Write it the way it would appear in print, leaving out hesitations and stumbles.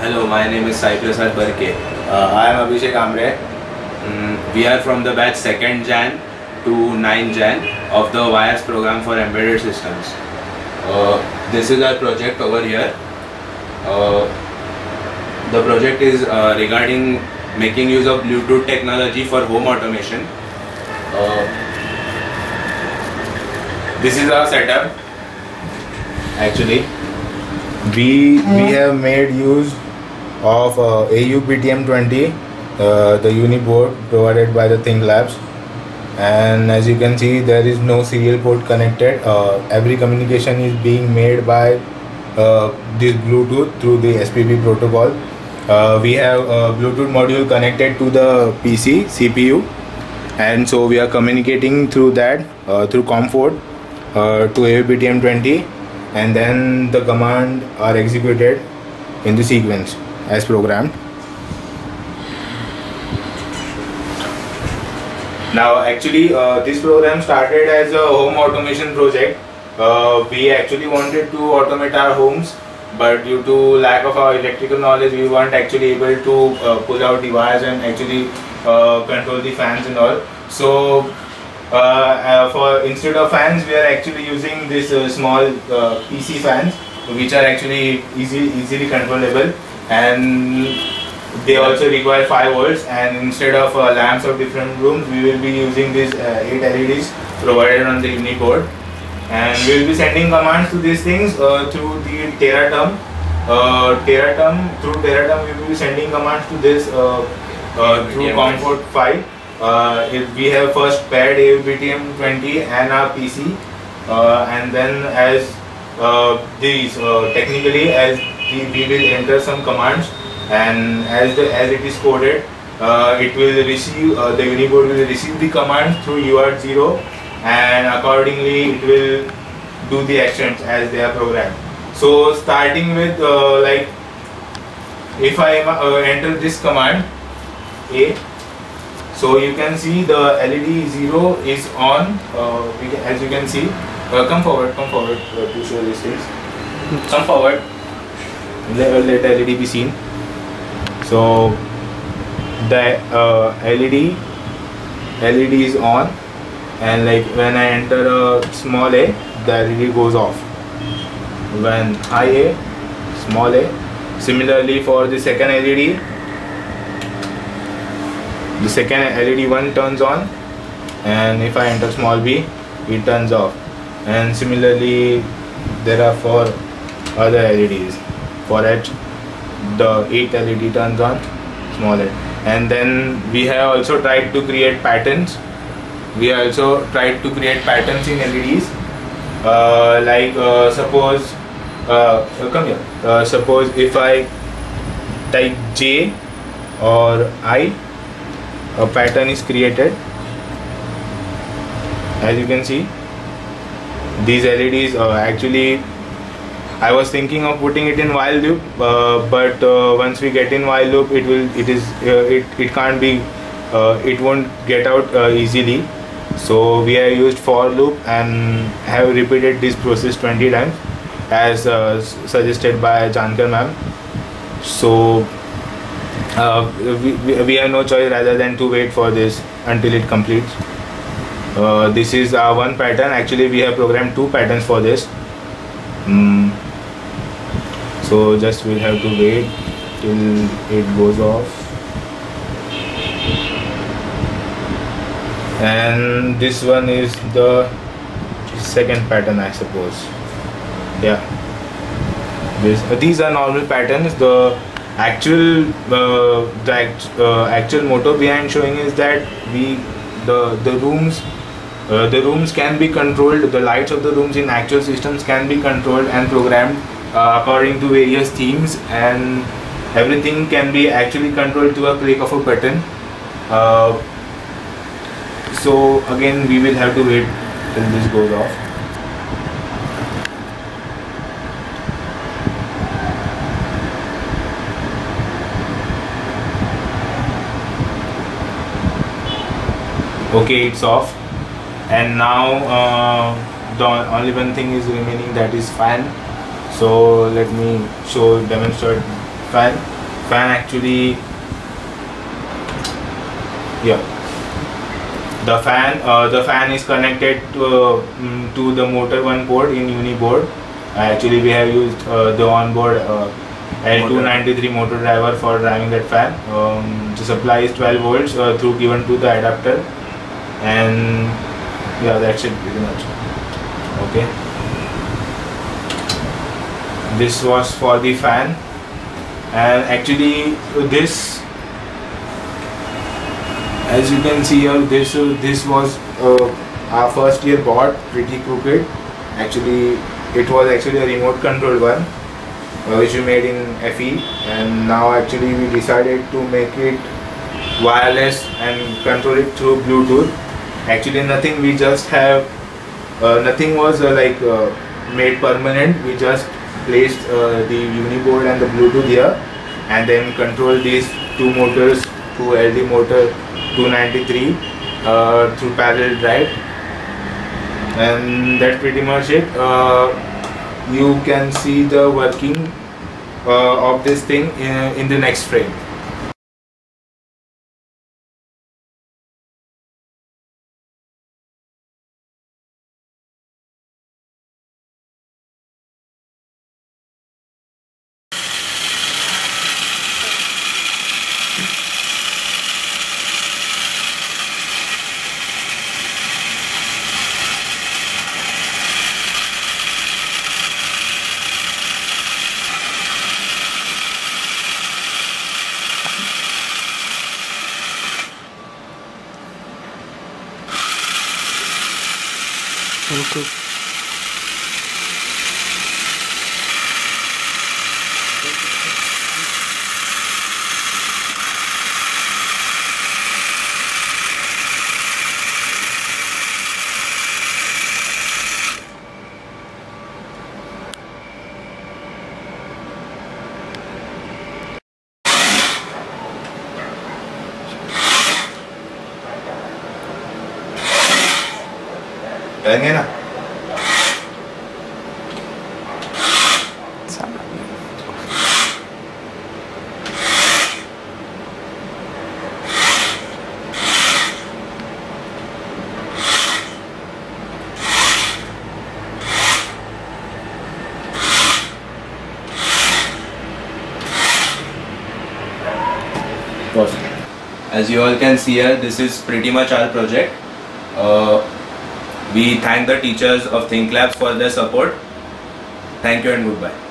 Hello, my name is Saiprasad Barke. I am Abhishek Ambre. We are from the batch 2nd Jan to 9 Jan of the WIRES program for embedded systems. This is our project over here. The project is regarding making use of Bluetooth technology for home automation. This is our setup. Actually, we have made use of AU-PTM20, the uni board provided by the Thinklabs, and as you can see, there is no serial port connected. Every communication is being made by this Bluetooth through the SPP protocol. We have a Bluetooth module connected to the PC CPU, and so we are communicating through that through COM4 to AU-PTM20, and then the command are executed in the sequence as programmed. Now actually this program started as a home automation project. We actually wanted to automate our homes, but due to lack of our electrical knowledge, we weren't actually able to pull out the wires and actually control the fans and all. So for instead of fans, we are actually using this small PC fans, which are actually easily controllable, and they also require 5 volts. And instead of lamps of different rooms, we will be using these 8 LEDs provided on the uni board, and we will be sending commands to these things through the Teraterm. Through Teraterm, we will be sending commands to this through COM4 file. We have first paired AU-PTM20 and our PC, and then as these technically as we will enter some commands, and as it is coded, it will receive the uniboard will receive the command through UART0, and accordingly it will do the actions as they are programmed. So starting with like if I enter this command A, so you can see the LED 0 is on. As you can see, come forward to show these things. Come forward. Let LED be seen. So the LED is on, and like when I enter a small a, the LED goes off. When high a, small a. Similarly for the second LED, the second LED 1 turns on, and if I enter small b, it turns off. And similarly there are 4 other LEDs. For H, the 8th LED turns on, small h. And then we have also tried to create patterns. We have also tried to create patterns in LEDs. Suppose come here. Suppose if I type J or I, a pattern is created. As you can see, these LEDs actually I was thinking of putting it in while loop, but once we get in while loop, it can't be, it won't get out easily. So we have used for loop and have repeated this process 20 times as suggested by Jankar ma'am. So we have no choice rather than to wait for this until it completes. This is our one pattern. Actually we have programmed 2 patterns for this. So just we'll have to wait till it goes off. And this one is the second pattern, I suppose. Yeah. These are normal patterns. The actual actual motto behind showing is that the rooms can be controlled. The lights of the rooms in actual systems can be controlled and programmed according to various themes, and everything can be actually controlled to a click of a button. So again we will have to wait till this goes off. Okay, it's off, and now the only one thing is remaining, that is fan. So let me demonstrate fan. Fan actually, yeah. The fan is connected to the motor one port in uni board. Actually, we have used the onboard L293 motor driver for driving that fan. The supply is 12 volts through given to the adapter, and yeah, that's it pretty much. Okay. This was for the fan, and actually this, as you can see here, this was our first year board, pretty crooked. Actually, it was actually a remote controlled one, which we made in FE, and now actually we decided to make it wireless and control it through Bluetooth. Actually, nothing. We just have nothing was made permanent. We just placed the uniboard and the Bluetooth here, and then control these two motors through LD motor 293 through parallel drive, and that's pretty much it. You can see the working of this thing in the next frame. Okay. करेंगे ना? As you all can see here, this is pretty much our project. We thank the teachers of Thinklabs for their support. Thank you and goodbye.